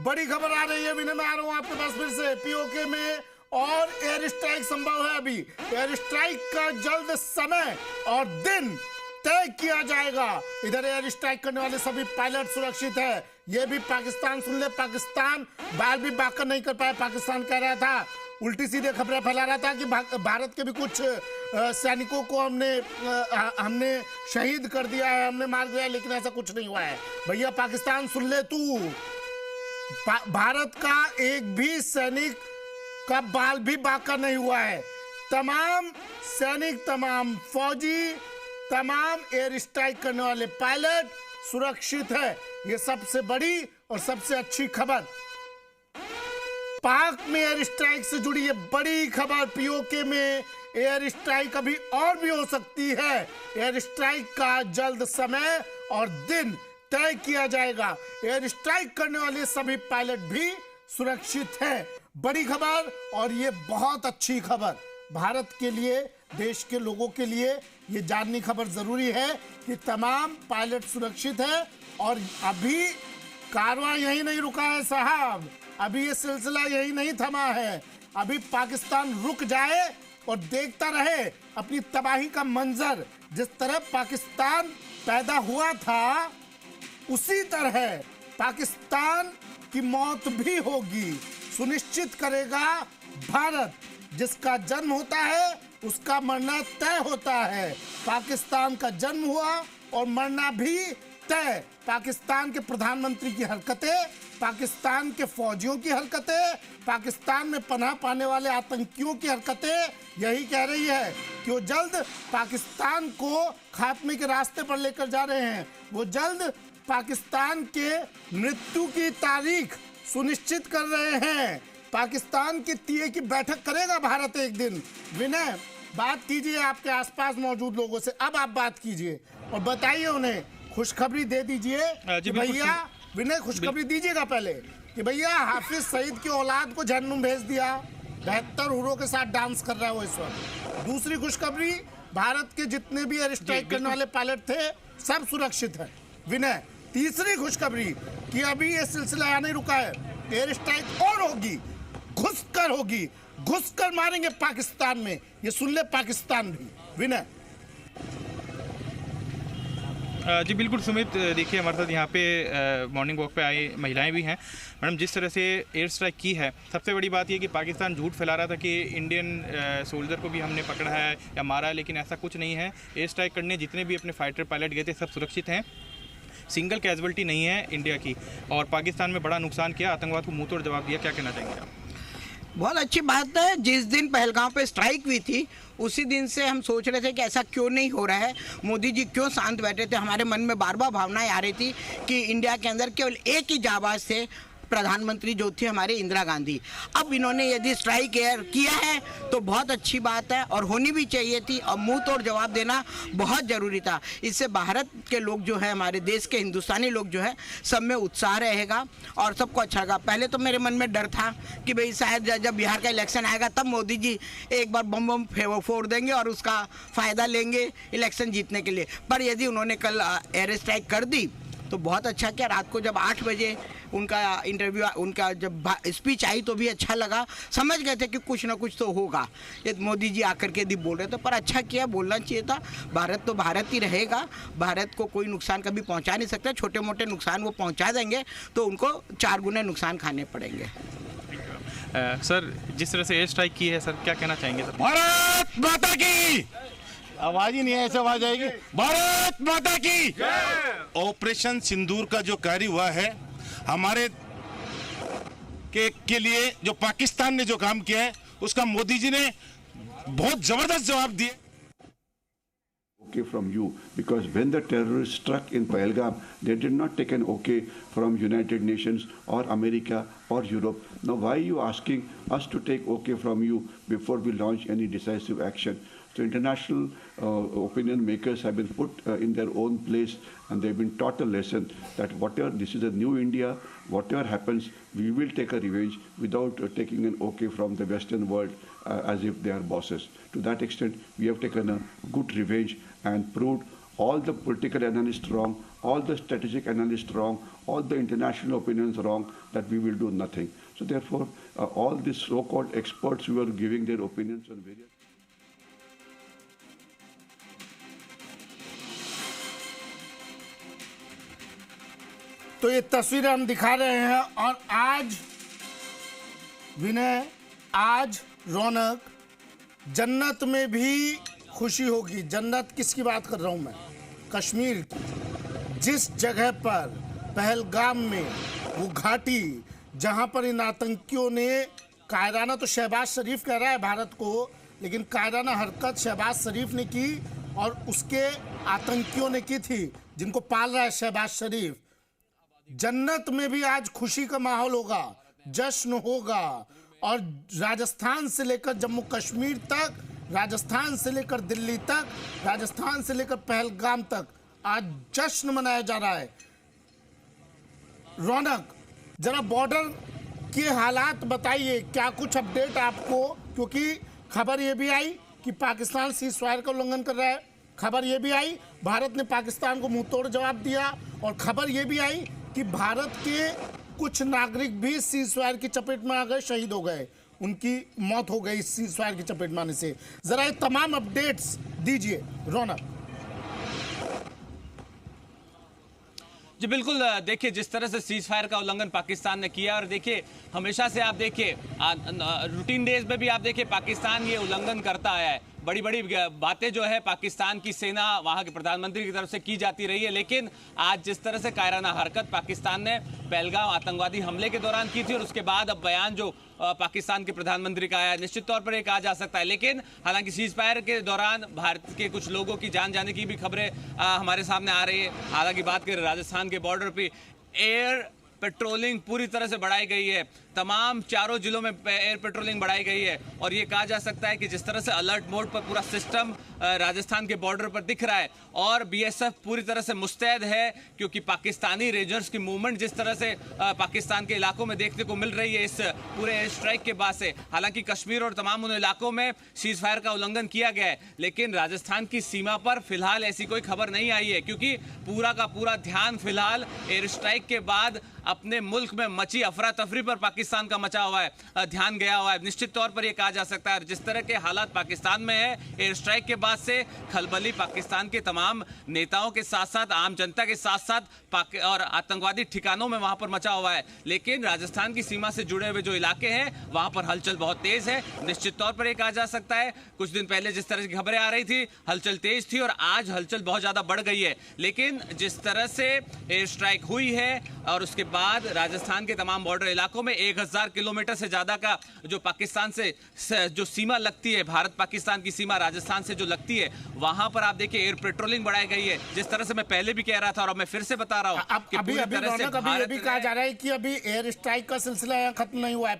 बड़ी खबर आ रही है, विनय मैं आ रहा हूं आपके पास फिर से। पीओके में और एयर स्ट्राइक संभव है। अभी एयर स्ट्राइक का जल्द समय और दिन तय किया जाएगा। इधर एयर स्ट्राइक करने वाले सभी पायलट सुरक्षित है। ये भी पाकिस्तान सुन ले, पाकिस्तान बाल भी बाकर नहीं कर पाया। पाकिस्तान कह रहा था, उल्टी सीधे खबरें फैला रहा था कि भारत के भी कुछ सैनिकों को हमने शहीद कर दिया है, हमने मार दिया है, लेकिन ऐसा कुछ नहीं हुआ है। भैया पाकिस्तान सुन ले तू, भारत का एक भी सैनिक का बाल भी बाका नहीं हुआ है। तमाम सैनिक, तमाम फौजी, तमाम एयर स्ट्राइक करने वाले पायलट सुरक्षित है। ये सबसे बड़ी और सबसे अच्छी खबर। पाक में एयर स्ट्राइक से जुड़ी ये बड़ी खबर। पीओके में एयर स्ट्राइक अभी और भी हो सकती है। एयर स्ट्राइक का जल्द समय और दिन तय किया जाएगा। एयर स्ट्राइक करने वाले सभी पायलट भी सुरक्षित हैं। बड़ी खबर और ये बहुत अच्छी खबर। भारत के लिए, देश के लोगों के लिए ये जाननी खबर जरूरी है कि तमाम पायलट सुरक्षित है। और अभी कारवां यही नहीं रुका है साहब, अभी ये सिलसिला यही नहीं थमा है। अभी पाकिस्तान रुक जाए और देखता रहे अपनी तबाही का मंजर। जिस तरह पाकिस्तान पैदा हुआ था, उसी तरह पाकिस्तान की मौत भी होगी, सुनिश्चित करेगा भारत। जिसका जन्म होता है उसका मरना तय होता है। पाकिस्तान का जन्म हुआ और मरना भी तय। पाकिस्तान के प्रधानमंत्री की हरकतें, पाकिस्तान के फौजियों की हरकतें, पाकिस्तान में पनाह पाने वाले आतंकियों की हरकतें यही कह रही है कि वो जल्द पाकिस्तान को खात्मे के रास्ते पर लेकर जा रहे हैं। वो जल्द पाकिस्तान के मृत्यु की तारीख सुनिश्चित कर रहे हैं। पाकिस्तान की तीए की बैठक करेगा भारत एक दिन। विनय, बात कीजिए आपके आसपास मौजूद लोगों से। अब आप बात कीजिए और बताइए उन्हें, खुशखबरी दे दीजिए कि भैया, विनय खुशखबरी दीजिएगा पहले कि भैया हाफिज सईद की औलाद को जहन्नुम भेज दिया। 72 हुरों के साथ डांस कर रहा है वो इस वक्त। दूसरी खुशखबरी, भारत के जितने भी एयर स्ट्राइक करने वाले पायलट थे सब सुरक्षित है। विनय, तीसरी खुशखबरी कि अभी ये सिलसिला यहाँ नहीं रुका है, एयर स्ट्राइक और होगी, घुसकर होगी, घुसकर मारेंगे पाकिस्तान में। ये सुन ले पाकिस्तान भी। विनय जी बिल्कुल सुमित, देखिए हमारे साथ यहाँ पे मॉर्निंग वॉक पे आई महिलाएं भी हैं। मैडम, जिस तरह से एयर स्ट्राइक की है, सबसे बड़ी बात ये कि पाकिस्तान झूठ फैला रहा था कि इंडियन सोल्जर को भी हमने पकड़ा है या मारा है, लेकिन ऐसा कुछ नहीं है। एयर स्ट्राइक करने जितने भी अपने फाइटर पायलट गए थे सब सुरक्षित हैं। सिंगल कैजुअल्टी नहीं है इंडिया की। और पाकिस्तान में बड़ा नुकसान किया, आतंकवाद को मुंह तोड़ जवाब दिया। क्या कहना चाहेंगे आप? बहुत अच्छी बात है। जिस दिन पहलगांव पे स्ट्राइक हुई थी उसी दिन से हम सोच रहे थे कि ऐसा क्यों नहीं हो रहा है, मोदी जी क्यों शांत बैठे थे। हमारे मन में बार बार भावनाएं आ रही थी कि इंडिया के अंदर केवल एक ही जाबाज थे, प्रधानमंत्री जो थी हमारी इंदिरा गांधी। अब इन्होंने यदि स्ट्राइक एयर किया है तो बहुत अच्छी बात है और होनी भी चाहिए थी, और मुंह तोड़ जवाब देना बहुत ज़रूरी था। इससे भारत के लोग जो है, हमारे देश के हिंदुस्तानी लोग जो है, सब में उत्साह रहेगा और सबको अच्छा लगा। पहले तो मेरे मन में डर था कि भाई शायद जब बिहार का इलेक्शन आएगा तब मोदी जी एक बार बम फोड़ देंगे और उसका फ़ायदा लेंगे इलेक्शन जीतने के लिए। पर यदि उन्होंने कल एयर स्ट्राइक कर दी तो बहुत अच्छा किया। रात को जब 8 बजे उनका इंटरव्यू, उनका जब स्पीच आई तो भी अच्छा लगा। समझ गए थे कि कुछ ना कुछ तो होगा। ये मोदी जी आकर के बोल रहे थे, पर अच्छा किया, बोलना चाहिए था। भारत तो भारत ही रहेगा, भारत को कोई नुकसान कभी पहुंचा नहीं सकता। छोटे मोटे नुकसान वो पहुंचा देंगे तो उनको 4 गुने नुकसान खाने पड़ेंगे। सर, जिस तरह से एयर स्ट्राइक की है, सर क्या कहना चाहेंगे? सर, भारत माता की आवाज ही नहीं है, ऐसे आवाज आएगी। भारत माता की। ऑपरेशन सिंदूर का जो कार्य हुआ है हमारे के लिए, जो पाकिस्तान ने जो काम किया है उसका मोदी जी ने बहुत जबरदस्त जवाब दिया। Okay from you, because when the terrorists struck in Pahalgam, they did not take an okay from United Nations or America or Europe. Now why are you asking us to take okay from you before we launch any decisive action? So international opinion makers have been put in their own place, and they've been taught a lesson that whatever, this is a new India, whatever happens, we will take a revenge without taking an okay from the Western world as if they are bosses. To that extent, we have taken a good revenge and proved all the political analysts wrong, all the strategic analysts wrong, all the international opinions wrong, that we will do nothing. So therefore, all these so-called experts who are giving their opinions on various... तो ये तस्वीरें हम दिखा रहे हैं और आज विनय, आज रौनक, जन्नत में भी खुशी होगी। जन्नत किसकी बात कर रहा हूं मैं? कश्मीर की। जिस जगह पर पहलगाम में वो घाटी जहां पर इन आतंकियों ने कायराना, तो शहबाज शरीफ कह रहा है भारत को, लेकिन कायराना हरकत शहबाज शरीफ ने की और उसके आतंकियों ने की थी, जिनको पाल रहा है शहबाज शरीफ। जन्नत में भी आज खुशी का माहौल होगा, जश्न होगा। और राजस्थान से लेकर जम्मू कश्मीर तक, राजस्थान से लेकर दिल्ली तक, राजस्थान से लेकर पहलगाम तक आज जश्न मनाया जा रहा है। रौनक, जरा बॉर्डर के हालात बताइए, क्या कुछ अपडेट आपको? क्योंकि खबर ये भी आई कि पाकिस्तान सीज फायर का उल्लंघन कर रहा है, खबर ये भी आई भारत ने पाकिस्तान को मुंहतोड़ जवाब दिया, और खबर ये भी आई कि भारत के कुछ नागरिक भी सीज फायर की चपेट में आ गए, शहीद हो गए, उनकी मौत हो गई सीज फायर की चपेट में आने से। जरा ये तमाम अपडेट्स दीजिए रौनक। जी बिल्कुल, देखिए जिस तरह से सीज फायर का उल्लंघन पाकिस्तान ने किया, और देखिए हमेशा से आप देखिए रूटीन डेज में भी आप देखिए पाकिस्तान ये उल्लंघन करता आया है। बड़ी बड़ी बातें जो है पाकिस्तान की सेना, वहाँ के प्रधानमंत्री की तरफ से की जाती रही है, लेकिन आज जिस तरह से कायराना हरकत पाकिस्तान ने पहलगाम आतंकवादी हमले के दौरान की थी, और उसके बाद अब बयान जो पाकिस्तान के प्रधानमंत्री का आया, निश्चित तौर पर ये कहा जा सकता है। लेकिन हालांकि सीज फायर के दौरान भारत के कुछ लोगों की जान जाने की भी खबरें हमारे सामने आ रही है। हालांकि बात करें राजस्थान के बॉर्डर पे, एयर पेट्रोलिंग पूरी तरह से बढ़ाई गई है, तमाम चारों जिलों में एयर पेट्रोलिंग बढ़ाई गई है, और ये कहा जा सकता है कि जिस तरह से अलर्ट मोड पर पूरा सिस्टम राजस्थान के बॉर्डर पर दिख रहा है, और बीएसएफ पूरी तरह से मुस्तैद है, क्योंकि पाकिस्तानी रेंजर्स की मूवमेंट जिस तरह से पाकिस्तान के इलाकों में देखने को मिल रही है इस पूरे एयर स्ट्राइक के बाद से। हालांकि कश्मीर और तमाम उन इलाकों में सीज फायर का उल्लंघन किया गया है, लेकिन राजस्थान की सीमा पर फिलहाल ऐसी कोई खबर नहीं आई है, क्योंकि पूरा का पूरा ध्यान फिलहाल एयर स्ट्राइक के बाद अपने मुल्क में मची अफरा तफरी पर पाकिस्तान का मचा हुआ है, ध्यान गया हुआ है। निश्चित तौर पर यह कहा जा सकता है जिस तरह के हालात पाकिस्तान में है, एयर स्ट्राइक के बाद से खलबली पाकिस्तान के तमाम नेताओं के साथ साथ आम जनता के साथ साथ और आतंकवादी ठिकानों में वहां पर मचा हुआ है। लेकिन राजस्थान की सीमा से जुड़े हुए जो इलाके हैं वहां पर हलचल बहुत तेज है। निश्चित तौर पर यह कहा जा सकता है कुछ दिन पहले जिस तरह की खबरें आ रही थी, हलचल तेज थी, और आज हलचल बहुत ज्यादा बढ़ गई है। लेकिन जिस तरह से एयर स्ट्राइक हुई है और उसके बाद राजस्थान के तमाम बॉर्डर इलाकों में 1000 किलोमीटर से ज्यादा का जो पाकिस्तान से जो सीमा लगती है, भारत पाकिस्तान की सीमा राजस्थान से जो लगती है, वहां पर आप देखिए एयर पेट्रोलिंग बढ़ाई गई है। जिस तरह से मैं पहले भी कह रहा था और अब मैं फिर से बता रहा हूं कि अभी ये भी कहा जा रहा है कि अभी एयर स्ट्राइक का सिलसिला खत्म नहीं हुआ है।